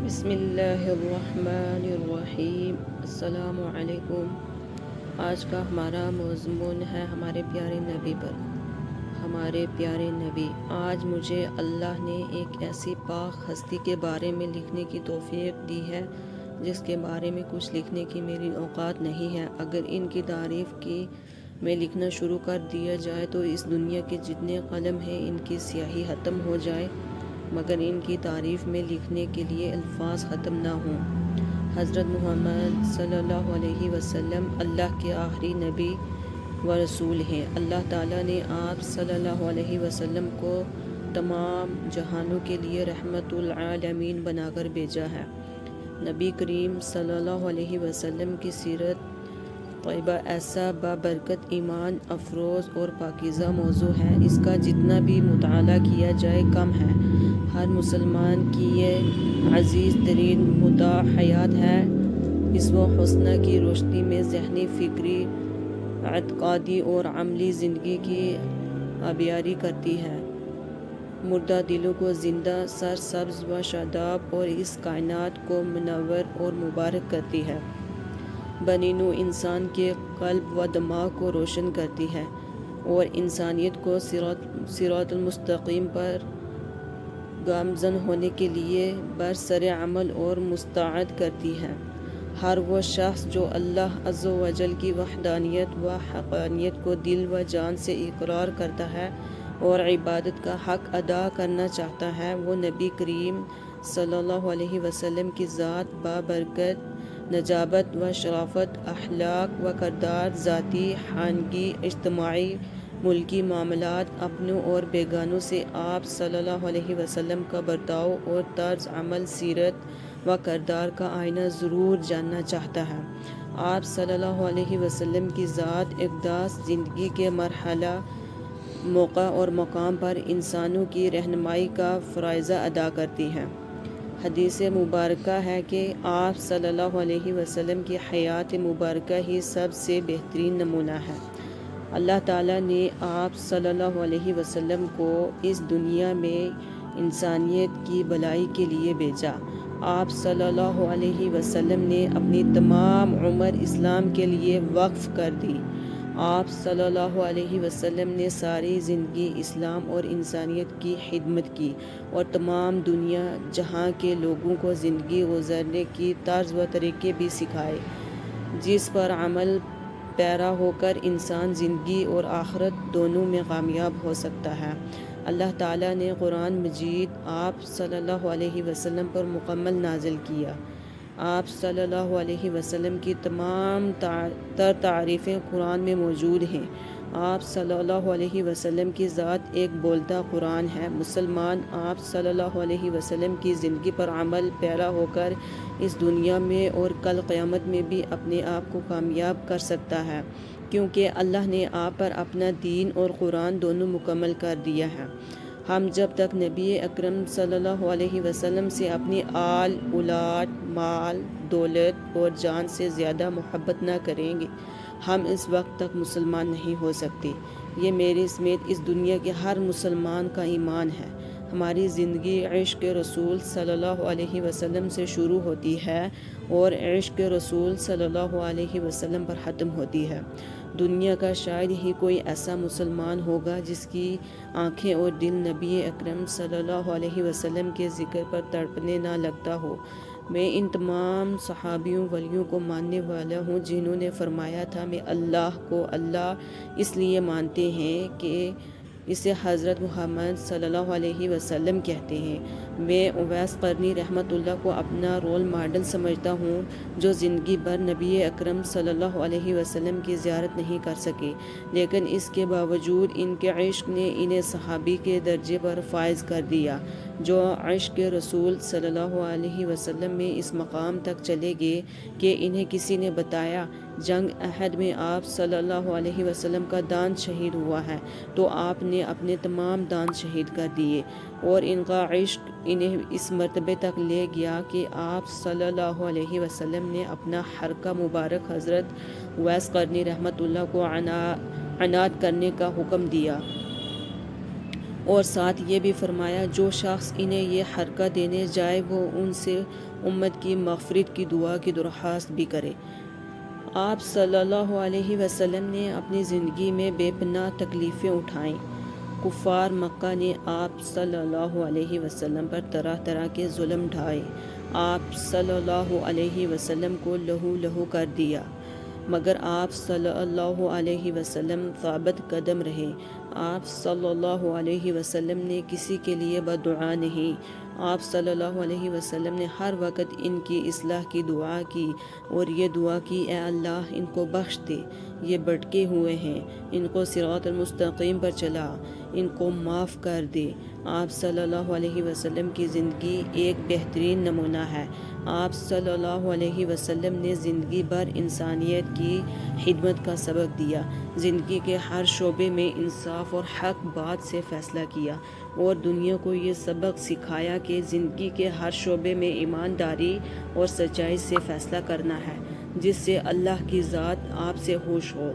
بسم اللہ الرحمن الرحیم۔ السلام علیکم۔ آج کا ہمارا مضمون ہے ہمارے پیارے نبی پر۔ ہمارے پیارے نبی، آج مجھے اللہ نے ایک ایسی پاک ہستی کے بارے میں لکھنے کی توفیق دی ہے جس کے بارے میں کچھ لکھنے کی میری اوقات نہیں ہے۔ اگر ان کی تعریف کی میں لکھنا شروع کر دیا جائے تو اس دنیا کے جتنے قلم ہیں ان کی سیاہی ختم ہو جائے، مگر ان کی تعریف میں لکھنے کے لیے الفاظ ختم نہ ہوں۔ حضرت محمد صلی اللہ علیہ وسلم اللہ کے آخری نبی و رسول ہیں۔ اللہ تعالیٰ نے آپ صلی اللہ علیہ وسلم کو تمام جہانوں کے لیے رحمت العالمین بنا کر بھیجا ہے۔ نبی کریم صلی اللہ علیہ وسلم کی سیرت طیبہ ایسا بابرکت، ایمان افروز اور پاکیزہ موضوع ہے، اس کا جتنا بھی مطالعہ کیا جائے کم ہے۔ ہر مسلمان کی یہ عزیز ترین متاع حیات ہے۔ اس و حسنہ کی روشنی میں ذہنی، فکری، اعتقادی اور عملی زندگی کی آبیاری کرتی ہے، مردہ دلوں کو زندہ، سرسبز و شاداب اور اس کائنات کو منور اور مبارک کرتی ہے، بنی نوع انسان کے قلب و دماغ کو روشن کرتی ہے اور انسانیت کو صراط المستقیم پر گامزن ہونے کے لیے برسر عمل اور مستعد کرتی ہے۔ ہر وہ شخص جو اللہ عز و جل کی وحدانیت و حقانیت کو دل و جان سے اقرار کرتا ہے اور عبادت کا حق ادا کرنا چاہتا ہے، وہ نبی کریم صلی اللہ علیہ وسلم کی ذات بابرکت، نجابت و شرافت، اخلاق و کردار، ذاتی، خانگی، اجتماعی، ملکی معاملات، اپنوں اور بیگانوں سے آپ صلی اللہ علیہ وسلم کا برتاؤ اور طرز عمل، سیرت و کردار کا آئینہ ضرور جاننا چاہتا ہے۔ آپ صلی اللہ علیہ وسلم کی ذات اقداس زندگی کے مرحلہ، موقع اور مقام پر انسانوں کی رہنمائی کا فرائضہ ادا کرتی ہے۔ حدیث مبارکہ ہے کہ آپ صلی اللہ علیہ وسلم کی حیات مبارکہ ہی سب سے بہترین نمونہ ہے۔ اللہ تعالیٰ نے آپ صلی اللہ علیہ وسلم کو اس دنیا میں انسانیت کی بھلائی کے لیے بھیجا۔ آپ صلی اللہ علیہ وسلم نے اپنی تمام عمر اسلام کے لیے وقف کر دی۔ آپ صلی اللہ علیہ وسلم نے ساری زندگی اسلام اور انسانیت کی خدمت کی اور تمام دنیا جہاں کے لوگوں کو زندگی گزارنے کی طرز و طریقے بھی سکھائے، جس پر عمل پیرا ہو کر انسان زندگی اور آخرت دونوں میں کامیاب ہو سکتا ہے۔ اللہ تعالیٰ نے قرآن مجید آپ صلی اللہ علیہ وسلم پر مکمل نازل کیا۔ آپ صلی اللہ علیہ وسلم کی تمام تر تعریفیں قرآن میں موجود ہیں۔ آپ صلی اللہ علیہ وسلم کی ذات ایک بولتا قرآن ہے۔ مسلمان آپ صلی اللہ علیہ وسلم کی زندگی پر عمل پیرا ہو کر اس دنیا میں اور کل قیامت میں بھی اپنے آپ کو کامیاب کر سکتا ہے، کیونکہ اللہ نے آپ پر اپنا دین اور قرآن دونوں مکمل کر دیا ہے۔ ہم جب تک نبی اکرم صلی اللہ علیہ وسلم سے اپنی آل، اولاد، مال، دولت اور جان سے زیادہ محبت نہ کریں گے، ہم اس وقت تک مسلمان نہیں ہو سکتے۔ یہ میرے سمیت اس دنیا کے ہر مسلمان کا ایمان ہے۔ ہماری زندگی عشق رسول صلی اللہ علیہ وسلم سے شروع ہوتی ہے اور عشق رسول صلی اللہ علیہ وسلم پر ختم ہوتی ہے۔ دنیا کا شاید ہی کوئی ایسا مسلمان ہوگا جس کی آنکھیں اور دل نبی اکرم صلی اللہ علیہ وسلم کے ذکر پر تڑپنے نہ لگتا ہو۔ میں ان تمام صحابیوں ولیوں کو ماننے والا ہوں جنہوں نے فرمایا تھا، میں اللہ کو اللہ اس لیے مانتے ہیں کہ اسے حضرت محمد صلی اللہ علیہ وسلم کہتے ہیں۔ میں اویس قرنی رحمۃ اللہ کو اپنا رول ماڈل سمجھتا ہوں، جو زندگی بھر نبی اکرم صلی اللہ علیہ وسلم کی زیارت نہیں کر سکے، لیکن اس کے باوجود ان کے عشق نے انہیں صحابی کے درجے پر فائز کر دیا، جو عشق رسول صلی اللہ علیہ وسلم میں اس مقام تک چلے گئے کہ انہیں کسی نے بتایا جنگ احد میں آپ صلی اللہ علیہ وسلم کا دانت شہید ہوا ہے، تو آپ نے اپنے تمام دانت شہید کر دیے، اور ان کا عشق انہیں اس مرتبے تک لے گیا کہ آپ صلی اللہ علیہ وسلم نے اپنا حرکہ مبارک حضرت اویس قرنی رحمۃ اللہ کو عنایت کرنے کا حکم دیا اور ساتھ یہ بھی فرمایا جو شخص انہیں یہ حرکہ دینے جائے وہ ان سے امت کی مغفرت کی دعا کی درخواست بھی کرے۔ آپ صلی اللہ علیہ وسلم نے اپنی زندگی میں بے پناہ تکلیفیں اٹھائیں۔ کفار مکہ نے آپ صلی اللہ علیہ وسلم پر طرح طرح کے ظلم ڈھائے۔ آپ صلی اللہ علیہ وسلم کو لہو لہو کر دیا، مگر آپ صلی اللہ علیہ وسلم ثابت قدم رہے۔ آپ صلی اللہ علیہ وسلم نے کسی کے لیے بددعا نہیں۔ آپ صلی اللہ علیہ وسلم نے ہر وقت ان کی اصلاح کی دعا کی اور یہ دعا کی، اے اللہ ان کو بخش دے، یہ بھٹکے ہوئے ہیں، ان کو صراط المستقیم پر چلا، ان کو معاف کر دے۔ آپ صلی اللہ علیہ وسلم کی زندگی ایک بہترین نمونہ ہے۔ آپ صلی اللہ علیہ وسلم نے زندگی بھر انسانیت کی خدمت کا سبق دیا، زندگی کے ہر شعبے میں انصاف اور حق بات سے فیصلہ کیا اور دنیا کو یہ سبق سکھایا کہ زندگی کے ہر شعبے میں ایمانداری اور سچائی سے فیصلہ کرنا ہے، جس سے اللہ کی ذات آپ سے خوش ہو۔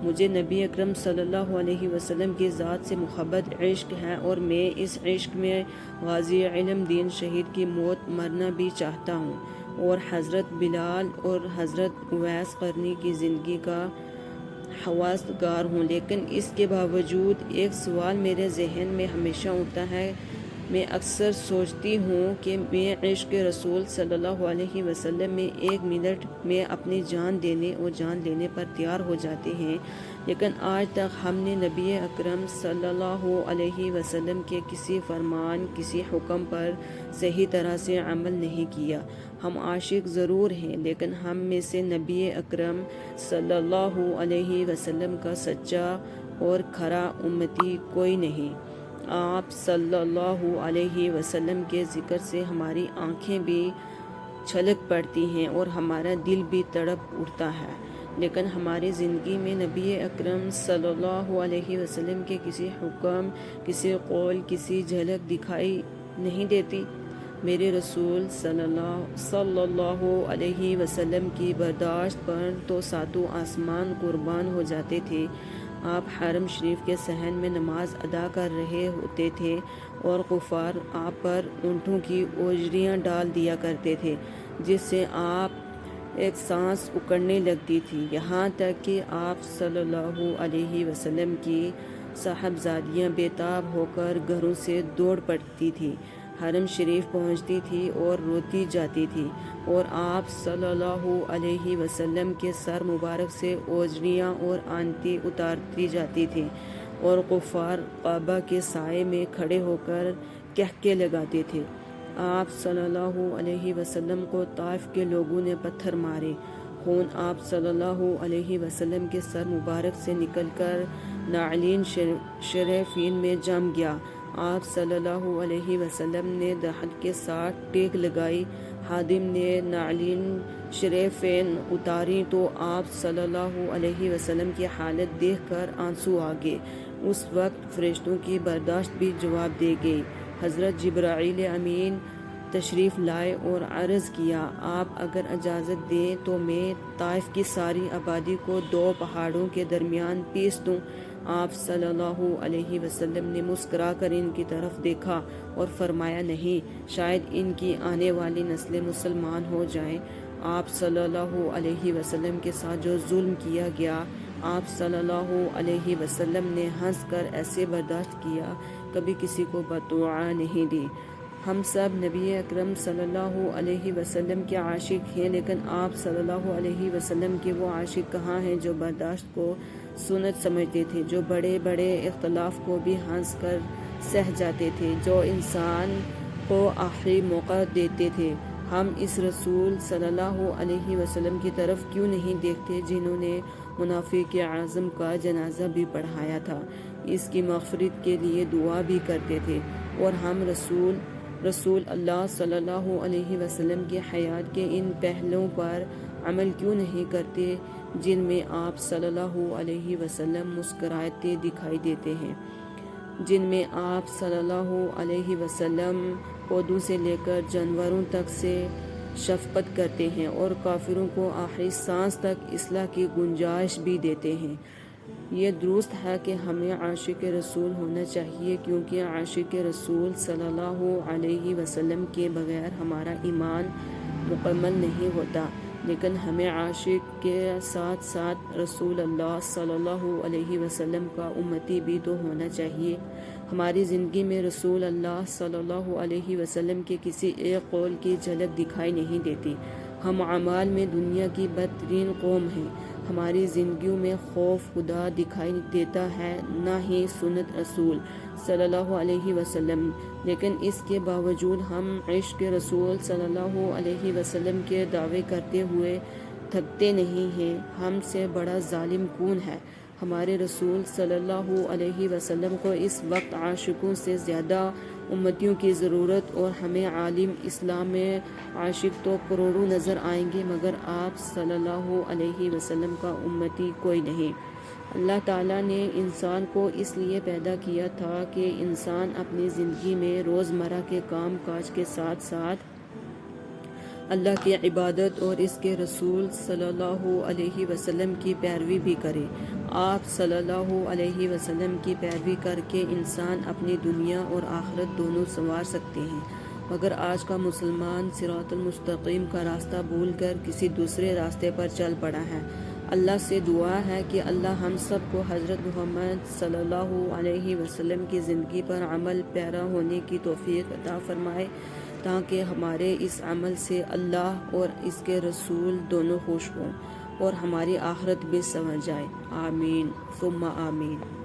مجھے نبی اکرم صلی اللہ علیہ وسلم کی ذات سے محبت عشق ہے اور میں اس عشق میں غازی علم دین شہید کی موت مرنا بھی چاہتا ہوں اور حضرت بلال اور حضرت اویس قرنی کی زندگی کا خواستگار ہوں۔ لیکن اس کے باوجود ایک سوال میرے ذہن میں ہمیشہ اٹھتا ہے۔ میں اکثر سوچتی ہوں کہ میں عشق رسول صلی اللہ علیہ وسلم میں ایک منٹ میں اپنی جان دینے اور جان لینے پر تیار ہو جاتے ہیں، لیکن آج تک ہم نے نبی اکرم صلی اللہ علیہ وسلم کے کسی فرمان، کسی حکم پر صحیح طرح سے عمل نہیں کیا۔ ہم عاشق ضرور ہیں، لیکن ہم میں سے نبی اکرم صلی اللہ علیہ وسلم کا سچا اور کھرا امتی کوئی نہیں۔ آپ صلی اللہ علیہ وسلم کے ذکر سے ہماری آنکھیں بھی چھلک پڑتی ہیں اور ہمارا دل بھی تڑپ اٹھتا ہے، لیکن ہماری زندگی میں نبی اکرم صلی اللہ علیہ وسلم کے کسی حکم، کسی قول، کسی جھلک دکھائی نہیں دیتی۔ میرے رسول صلی اللہ علیہ وسلم کی برداشت پر تو ساتوں آسمان قربان ہو جاتے تھے۔ آپ حرم شریف کے صحن میں نماز ادا کر رہے ہوتے تھے اور کفار آپ پر اونٹوں کی اوجریاں ڈال دیا کرتے تھے، جس سے آپ ایک سانس اکڑنے لگتی تھی، یہاں تک کہ آپ صلی اللہ علیہ وسلم کی صاحبزادیاں بے تاب ہو کر گھروں سے دوڑ پڑتی تھی، حرم شریف پہنچتی تھی اور روتی جاتی تھی، اور آپ صلی اللہ علیہ وسلم کے سر مبارک سے اوجریاں اور آنتی اتارتی جاتی تھی اور کفار کعبہ کے سائے میں کھڑے ہو کر کہکے لگاتے تھے۔ آپ صلی اللہ علیہ وسلم کو طائف کے لوگوں نے پتھر مارے، خون آپ صلی اللہ علیہ وسلم کے سر مبارک سے نکل کر نعلین شریفین میں جم گیا۔ آپ صلی اللہ علیہ وسلم نے درخت کے ساتھ ٹیک لگائی، خادم نے نعلین شریفین اتاری تو آپ صلی اللہ علیہ وسلم کی حالت دیکھ کر آنسو آ گئے۔ اس وقت فرشتوں کی برداشت بھی جواب دے گئی۔ حضرت جبرائیل امین تشریف لائے اور عرض کیا، آپ اگر اجازت دیں تو میں طائف کی ساری آبادی کو دو پہاڑوں کے درمیان پیس دوں۔ آپ صلی اللہ علیہ وسلم نے مسکرا کر ان کی طرف دیکھا اور فرمایا، نہیں، شاید ان کی آنے والی نسلیں مسلمان ہو جائیں۔ آپ صلی اللہ علیہ وسلم کے ساتھ جو ظلم کیا گیا، آپ صلی اللہ علیہ وسلم نے ہنس کر ایسے برداشت کیا، کبھی کسی کو بددعا نہیں دی۔ ہم سب نبی اکرم صلی اللہ علیہ وسلم کے عاشق ہیں، لیکن آپ صلی اللہ علیہ وسلم کے وہ عاشق کہاں ہیں جو برداشت کو سنت سمجھتے تھے، جو بڑے بڑے اختلاف کو بھی ہنس کر سہ جاتے تھے، جو انسان کو آخری موقع دیتے تھے۔ ہم اس رسول صلی اللہ علیہ وسلم کی طرف کیوں نہیں دیکھتے جنہوں نے منافق اعظم کا جنازہ بھی پڑھایا تھا، اس کی مغفرت کے لیے دعا بھی کرتے تھے، اور ہم رسول اللہ صلی اللہ علیہ وسلم کی حیات کے ان پہلوؤں پر عمل کیوں نہیں کرتے جن میں آپ صلی اللہ علیہ وسلم مسکراتے دکھائی دیتے ہیں، جن میں آپ صلی اللہ علیہ وسلم پودوں سے لے کر جانوروں تک سے شفقت کرتے ہیں اور کافروں کو آخری سانس تک اصلاح کی گنجائش بھی دیتے ہیں۔ یہ درست ہے کہ ہمیں عاشق رسول ہونا چاہیے، کیونکہ عاشق رسول صلی اللہ علیہ وسلم کے بغیر ہمارا ایمان مکمل نہیں ہوتا، لیکن ہمیں عاشق کے ساتھ ساتھ رسول اللہ صلی اللہ علیہ وسلم کا امتی بھی تو ہونا چاہیے۔ ہماری زندگی میں رسول اللہ صلی اللہ علیہ وسلم کے کسی ایک قول کی جھلک دکھائی نہیں دیتی۔ ہم اعمال میں دنیا کی بدترین قوم ہیں۔ ہماری زندگیوں میں خوف خدا دکھائی دیتا ہے، نہ ہی سنت رسول صلی اللہ علیہ وسلم، لیکن اس کے باوجود ہم عشق رسول صلی اللہ علیہ وسلم کے دعوے کرتے ہوئے تھکتے نہیں ہیں۔ ہم سے بڑا ظالم کون ہے؟ ہمارے رسول صلی اللہ علیہ وسلم کو اس وقت عاشقوں سے زیادہ امتیوں کی ضرورت، اور ہمیں عالم اسلام میں عاشق تو کروڑوں نظر آئیں گے، مگر آپ صلی اللہ علیہ وسلم کا امتی کوئی نہیں۔ اللہ تعالیٰ نے انسان کو اس لیے پیدا کیا تھا کہ انسان اپنی زندگی میں روزمرہ کے کام کاج کے ساتھ ساتھ اللہ کی عبادت اور اس کے رسول صلی اللہ علیہ وسلم کی پیروی بھی کرے۔ آپ صلی اللہ علیہ وسلم کی پیروی کر کے انسان اپنی دنیا اور آخرت دونوں سنوار سکتے ہیں، مگر آج کا مسلمان صراط المستقیم کا راستہ بھول کر کسی دوسرے راستے پر چل پڑا ہے۔ اللہ سے دعا ہے کہ اللہ ہم سب کو حضرت محمد صلی اللہ علیہ وسلم کی زندگی پر عمل پیرا ہونے کی توفیق عطا فرمائے، تاکہ ہمارے اس عمل سے اللہ اور اس کے رسول دونوں خوش ہوں اور ہماری آخرت بھی سنور جائے۔ آمین ثم آمین۔